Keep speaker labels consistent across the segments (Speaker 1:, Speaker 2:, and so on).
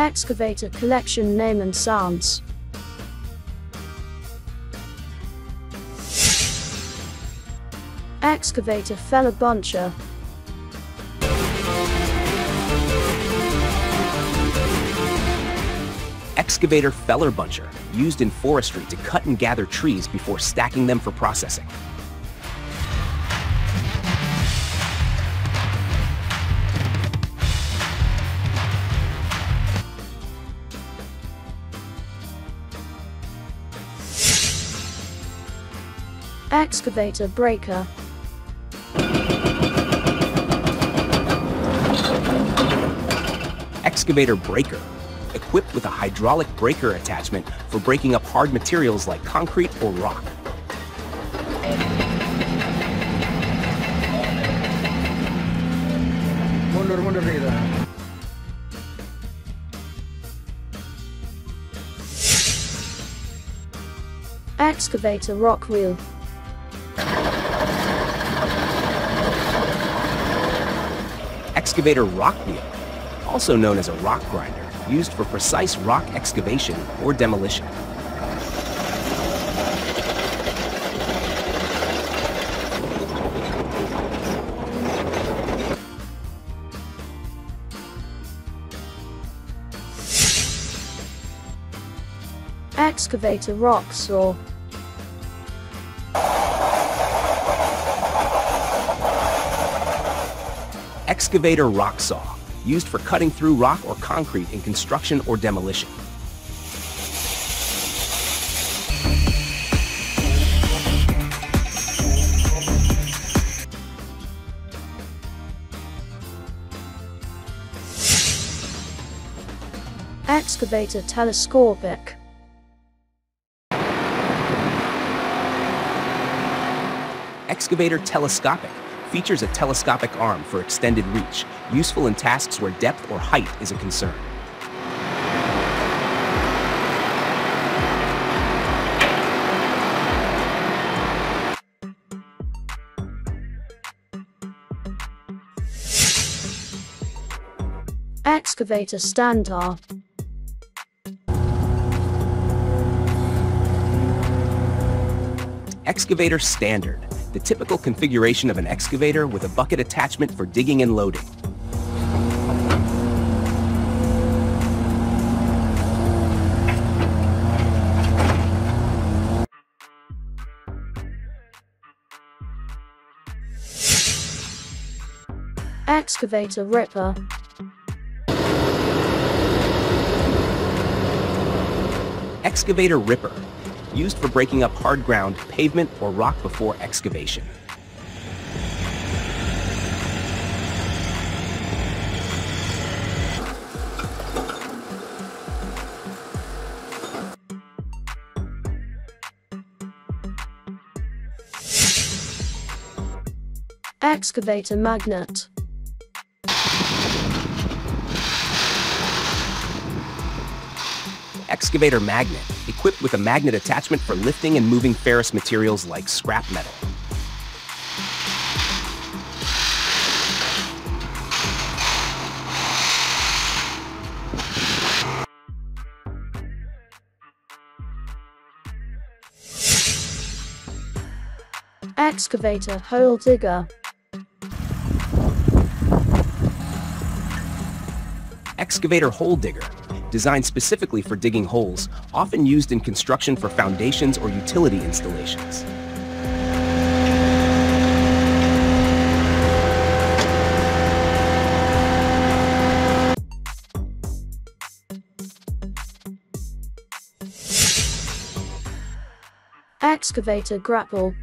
Speaker 1: Excavator collection name and sounds. Excavator feller buncher.
Speaker 2: Excavator feller buncher, used in forestry to cut and gather trees before stacking them for processing.
Speaker 1: Excavator breaker.
Speaker 2: Excavator breaker, equipped with a hydraulic breaker attachment for breaking up hard materials like concrete or rock.
Speaker 1: Excavator rock wheel.
Speaker 2: Excavator rock wheel, also known as a rock grinder, used for precise rock excavation or demolition.
Speaker 1: Excavator rock saw.
Speaker 2: Excavator rock saw, used for cutting through rock or concrete in construction or demolition.
Speaker 1: Excavator telescopic.
Speaker 2: Excavator telescopic features a telescopic arm for extended reach, useful in tasks where depth or height is a concern.
Speaker 1: Excavator standard.
Speaker 2: Excavator standard, the typical configuration of an excavator with a bucket attachment for digging and loading.
Speaker 1: Excavator ripper.
Speaker 2: Excavator ripper, used for breaking up hard ground, pavement, or rock before excavation.
Speaker 1: Excavator magnet.
Speaker 2: Excavator magnet, equipped with a magnet attachment for lifting and moving ferrous materials like scrap metal.
Speaker 1: Excavator hole digger.
Speaker 2: Excavator hole digger, designed specifically for digging holes, often used in construction for foundations or utility installations.
Speaker 1: Excavator grapple.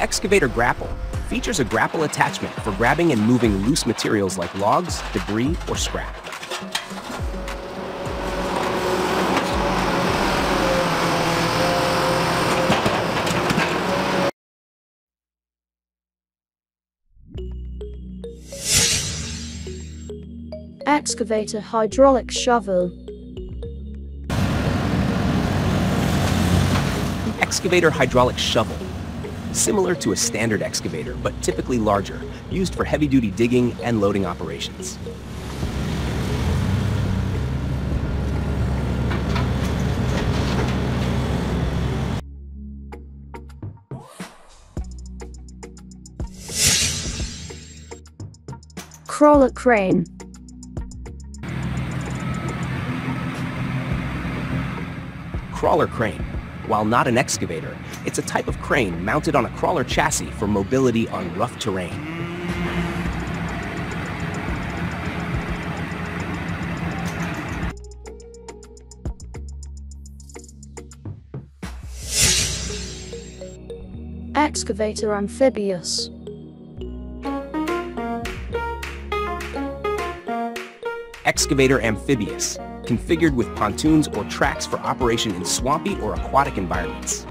Speaker 2: Excavator grapple features a grapple attachment for grabbing and moving loose materials like logs, debris, or scrap.
Speaker 1: Excavator hydraulic shovel.
Speaker 2: Excavator hydraulic shovel, similar to a standard excavator but typically larger, used for heavy-duty digging and loading operations.
Speaker 1: Crawler crane.
Speaker 2: Crawler crane. While not an excavator, it's a type of crane mounted on a crawler chassis for mobility on rough terrain.
Speaker 1: Excavator amphibious.
Speaker 2: Excavator amphibious, configured with pontoons or tracks for operation in swampy or aquatic environments.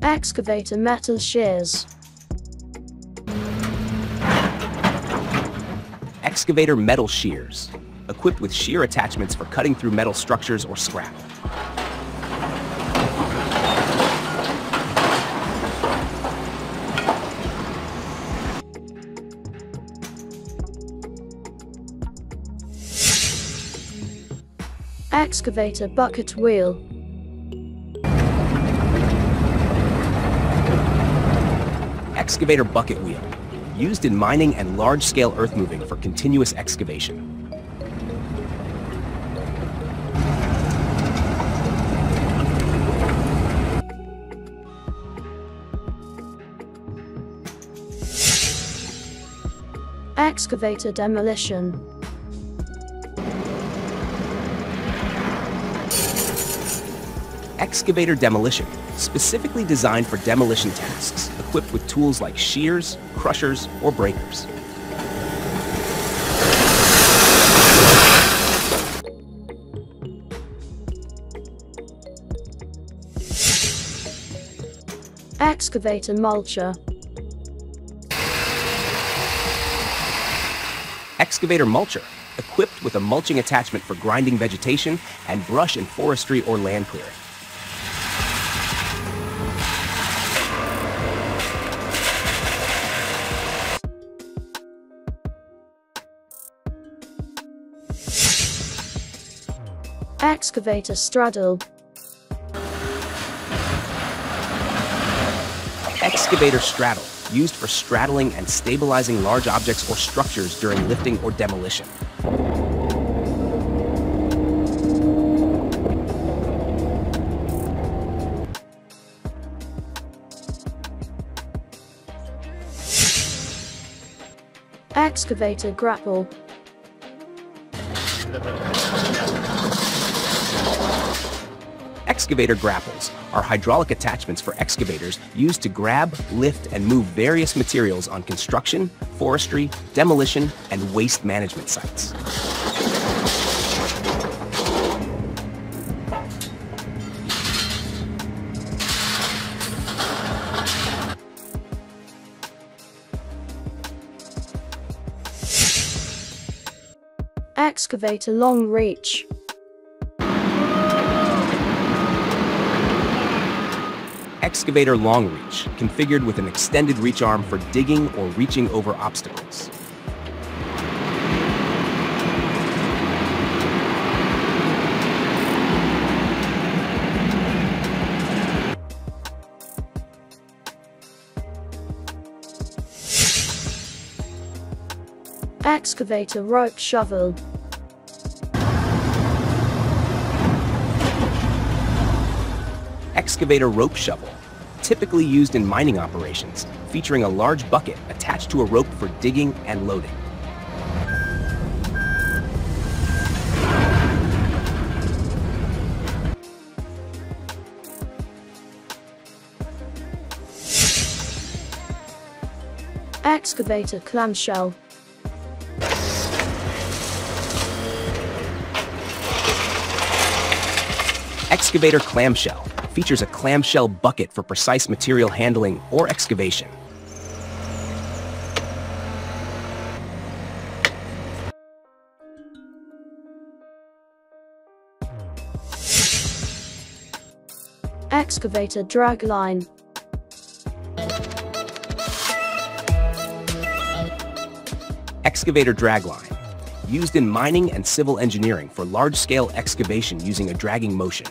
Speaker 1: Excavator metal shears.
Speaker 2: Excavator metal shears, equipped with shear attachments for cutting through metal structures or scrap.
Speaker 1: Excavator bucket wheel.
Speaker 2: Excavator bucket wheel, used in mining and large-scale earth moving for continuous excavation.
Speaker 1: Excavator demolition.
Speaker 2: Excavator demolition, specifically designed for demolition tasks, equipped with tools like shears, crushers, or breakers.
Speaker 1: Excavator mulcher.
Speaker 2: Excavator mulcher, equipped with a mulching attachment for grinding vegetation and brush in forestry or land clearing.
Speaker 1: Excavator straddle.
Speaker 2: Excavator straddle, used for straddling and stabilizing large objects or structures during lifting or demolition.
Speaker 1: Excavator grapple.
Speaker 2: Excavator grapples are hydraulic attachments for excavators used to grab, lift, and move various materials on construction, forestry, demolition, and waste management sites.
Speaker 1: Excavator long reach.
Speaker 2: Excavator long reach, configured with an extended reach arm for digging or reaching over obstacles.
Speaker 1: Excavator rope shovel.
Speaker 2: Excavator rope shovel, typically used in mining operations, featuring a large bucket attached to a rope for digging and loading.
Speaker 1: Excavator clamshell.
Speaker 2: Excavator clamshell features a clamshell bucket for precise material handling or excavation.
Speaker 1: Excavator drag line.
Speaker 2: Excavator drag line. Used in mining and civil engineering for large-scale excavation using a dragging motion.